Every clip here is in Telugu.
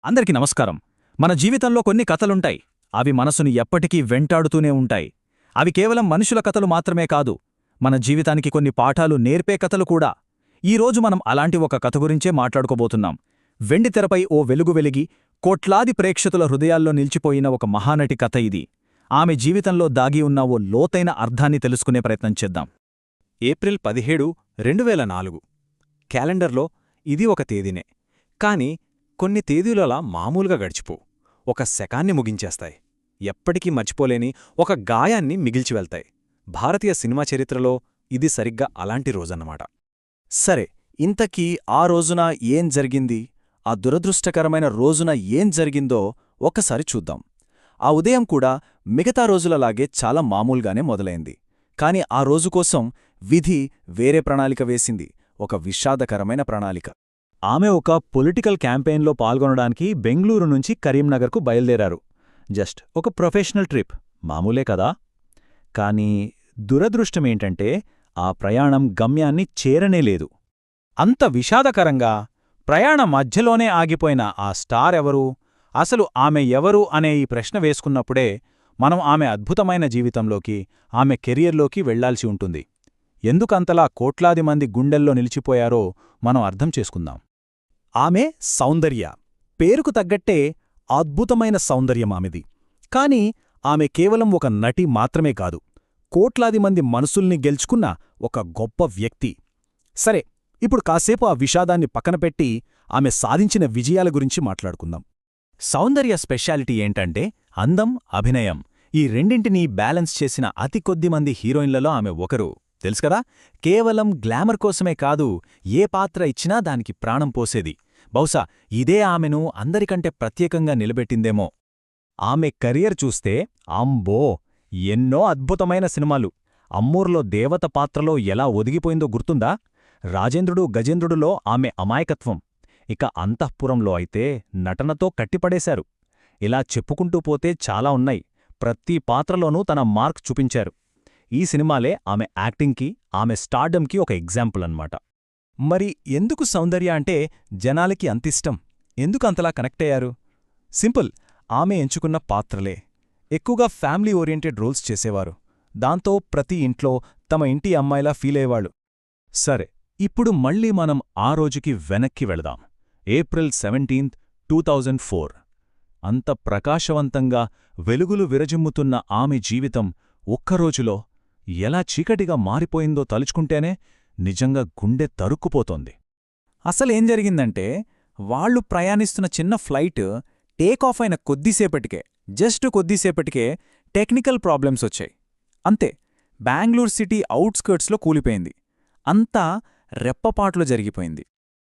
అందరికీ నమస్కారం. మన జీవితంలో కొన్ని కథలుంటాయి. అవి మనసుని ఎప్పటికీ వెంటాడుతూనే ఉంటాయి. అవి కేవలం మనుషుల కథలు మాత్రమే కాదు, మన జీవితానికి కొన్ని పాఠాలు నేర్పే కథలు కూడా. ఈరోజు మనం అలాంటి ఒక కథ గురించే మాట్లాడుకోబోతున్నాం. వెండితెరపై ఓ వెలుగు వెలిగి కోట్లాది ప్రేక్షకుల హృదయాల్లో నిలిచిపోయిన ఒక మహానటి కథ ఇది. ఆమె జీవితంలో దాగి ఉన్న ఓ లోతైన అర్థాన్ని తెలుసుకునే ప్రయత్నం చేద్దాం. ఏప్రిల్ 17, 2004. క్యాలెండర్లో ఇది ఒక తేదీనే, కాని కొన్ని తేదీలలా మామూలుగా గడిచిపో ఒక శకాన్ని ముగించేస్తాయి. ఎప్పటికీ మర్చిపోలేని ఒక గాయాన్ని మిగిల్చివెళ్తాయి. భారతీయ సినిమా చరిత్రలో ఇది సరిగ్గా అలాంటి రోజన్నమాట. సరే, ఇంతకీ ఆ రోజున ఏం జరిగింది? ఆ దురదృష్టకరమైన రోజున ఏం జరిగిందో ఒక్కసారి చూద్దాం. ఆ ఉదయం కూడా మిగతా రోజులలాగే చాలా మామూలుగానే మొదలైంది. కాని ఆ రోజుకోసం విధి వేరే ప్రణాళిక వేసింది, ఒక విషాదకరమైన ప్రణాళిక. ఆమె ఒక పొలిటికల్ క్యాంపెయిన్లో పాల్గొనడానికి బెంగళూరు నుంచి కరీంనగర్కు బయల్దేరారు. జస్ట్ ఒక ప్రొఫెషనల్ ట్రిప్, మామూలే కదా. కానీ దురదృష్టమేంటంటే ఆ ప్రయాణం గమ్యాన్ని చేరనేలేదు. అంత విషాదకరంగా ప్రయాణం మధ్యలోనే ఆగిపోయిన ఆ స్టార్ ఎవరు, అసలు ఆమె ఎవరు అనే ఈ ప్రశ్న వేసుకున్నప్పుడే మనం ఆమె అద్భుతమైన జీవితంలోకి, ఆమె కెరియర్లోకి వెళ్లాల్సి ఉంటుంది. ఎందుకంతలా కోట్లాది మంది గుండెల్లో నిలిచిపోయారో మనం అర్థం చేసుకుందాం. ఆమె సౌందర్య. పేరుకు తగ్గట్టే అద్భుతమైన సౌందర్యమామెది. కాని ఆమె కేవలం ఒక నటి మాత్రమే కాదు, కోట్లాది మంది మనసుల్ని గెలుచుకున్న ఒక గొప్ప వ్యక్తి. సరే, ఇప్పుడు కాసేపు ఆ విషాదాన్ని పక్కనపెట్టి ఆమె సాధించిన విజయాల గురించి మాట్లాడుకుందాం. సౌందర్య స్పెషాలిటీ ఏంటంటే అందం, అభినయం. ఈ రెండింటినీ బ్యాలెన్స్ చేసిన అతి కొద్దిమంది హీరోయిన్లలో ఆమె ఒకరు. తెలుసుకదా, కేవలం గ్లామర్ కోసమే కాదు, ఏ పాత్ర ఇచ్చినా దానికి ప్రాణం పోసేది. బహుశా ఇదే ఆమెను అందరికంటే ప్రత్యేకంగా నిలబెట్టిందేమో. ఆమె కెరియర్ చూస్తే అంబో, ఎన్నో అద్భుతమైన సినిమాలు. అమ్మూర్లో దేవత పాత్రలో ఎలా ఒదిగిపోయిందో గుర్తుందా? రాజేంద్రుడు గజేంద్రుడులో ఆమె అమాయకత్వం. ఇక అంతఃపురంలో అయితే నటనతో కట్టిపడేశారు. ఇలా చెప్పుకుంటూ పోతే చాలా ఉన్నాయి. ప్రతి పాత్రలోనూ తన మార్క్ చూపించారు. ఈ సినిమాలే ఆమె యాక్టింగ్కి, ఆమె స్టార్డమ్కి ఒక ఎగ్జాంపుల్ అన్నమాట. మరి ఎందుకు సౌందర్య అంటే జనాలకి అంతిష్టం? ఎందుకు అంతలా కనెక్టయ్యారు? సింపుల్, ఆమె ఎంచుకున్న పాత్రలే. ఎక్కువగా ఫ్యామిలీ ఓరియంటెడ్ రోల్స్ చేసేవారు. దాంతో ప్రతి ఇంట్లో తమ ఇంటి అమ్మాయిలా ఫీలయ్యేవాళ్ళు. సరే, ఇప్పుడు మళ్ళీ మనం ఆ రోజుకి వెనక్కి వెళదాం. ఏప్రిల్ 17, 2004. అంత ప్రకాశవంతంగా వెలుగులు విరజిమ్ముతున్న ఆమె జీవితం ఒక్కరోజులో ఎలా చీకటిగా మారిపోయిందో తలుచుకుంటేనే నిజంగా గుండె తరుక్కుపోతోంది. అసలేం జరిగిందంటే, వాళ్లు ప్రయాణిస్తున్న చిన్న ఫ్లైట్ టేకాఫ్ అయిన కొద్దిసేపటికే టెక్నికల్ ప్రాబ్లమ్స్ వచ్చాయి. అంతే, బెంగళూరు సిటీ ఔట్స్కర్ట్స్లో కూలిపోయింది. అంతా రెప్పపాట్లో జరిగిపోయింది.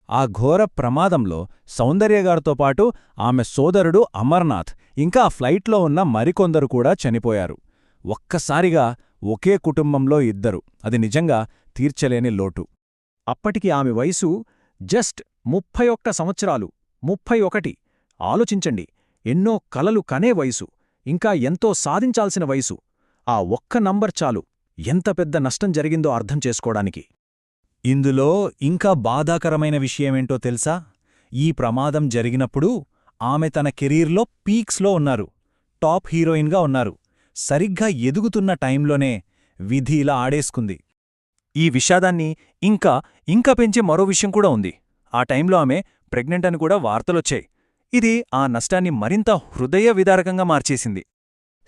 ఆ ఘోర ప్రమాదంలో సౌందర్యగారితో పాటు ఆమె సోదరుడు అమర్నాథ్, ఇంకా ఆ ఫ్లైట్లో ఉన్న మరికొందరు కూడా చనిపోయారు. ఒక్కసారిగా ఒకే కుటుంబంలో ఇద్దరు. అది నిజంగా తీర్చలేని లోటు. అప్పటికి ఆమె వయసు జస్ట్ 31 సంవత్సరాలు. 31. ఆలోచించండి, ఎన్నో కలలు కనే వయసు, ఇంకా ఎంతో సాధించాల్సిన వయసు. ఆ ఒక్క నంబర్ చాలు ఎంత పెద్ద నష్టం జరిగిందో అర్థం చేసుకోవడానికి. ఇందులో ఇంకా బాధాకరమైన విషయమేంటో తెలుసా? ఈ ప్రమాదం జరిగినప్పుడు ఆమె తన కెరీర్లో పీక్స్లో ఉన్నారు. టాప్ హీరోయిన్గా ఉన్నారు. సరిగ్గా ఎదుగుతున్న టైంలోనే విధి ఇలా ఆడేసుకుంది. ఈ విషాదాన్ని ఇంకా పెంచే మరో విషయం కూడా ఉంది. ఆ టైంలో ఆమె ప్రెగ్నెంట్ అని కూడా వార్తలొచ్చాయి. ఇది ఆ నష్టాన్ని మరింత హృదయ విదారకంగా మార్చేసింది.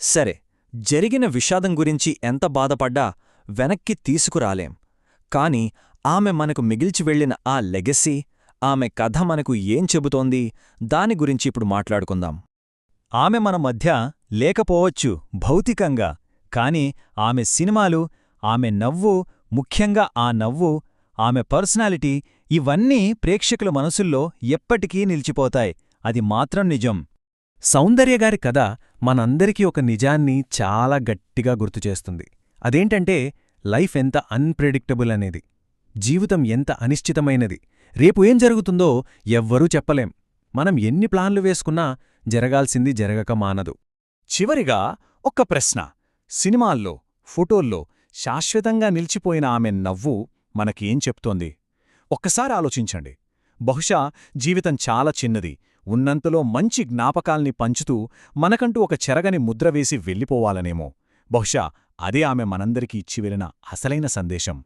సరే, జరిగిన విషాదం గురించి ఎంత బాధపడ్డా వెనక్కి తీసుకురాలేం. కాని ఆమె మనకు మిగిల్చి వెళ్లిన ఆ లెగసీ, ఆమె కథ మనకు ఏం చెబుతోంది, దాని గురించి ఇప్పుడు మాట్లాడుకుందాం. ఆమె మన మధ్య లేకపోవచ్చు భౌతికంగా, కాని ఆమె సినిమాలు, ఆమె నవ్వు, ముఖ్యంగా ఆ నవ్వు, ఆమె పర్సనాలిటీ, ఇవన్నీ ప్రేక్షకుల మనసుల్లో ఎప్పటికీ నిలిచిపోతాయి. అది మాత్రం నిజం. సౌందర్యగారి కథ మనందరికీ ఒక నిజాన్ని చాలా గట్టిగా గుర్తుచేస్తుంది. అదేంటంటే, లైఫ్ ఎంత అన్ప్రెడిక్టబుల్ అనేది. జీవితం ఎంత అనిశ్చితమైనది. రేపు ఏం జరుగుతుందో ఎవ్వరూ చెప్పలేం. మనం ఎన్ని ప్లాన్లు వేసుకున్నా జరగాల్సింది జరగక మానదు. చివరిగా ఒక్క ప్రశ్న. సినిమాల్లో, ఫోటోల్లో శాశ్వతంగా నిలిచిపోయిన ఆమె నవ్వు మనకి ఏం చెప్తోంది? ఒక్కసారి ఆలోచించండి. బహుశా జీవితం చాలా చిన్నది, ఉన్నంతలో మంచి జ్ఞాపకాల్ని పంచుతూ మనకంటూ ఒక చెరగని ముద్ర వేసి వెళ్ళిపోవాలనేమో. బహుశా అదే ఆమె మనందరికీ ఇచ్చి వెళ్ళిన అసలైన సందేశం.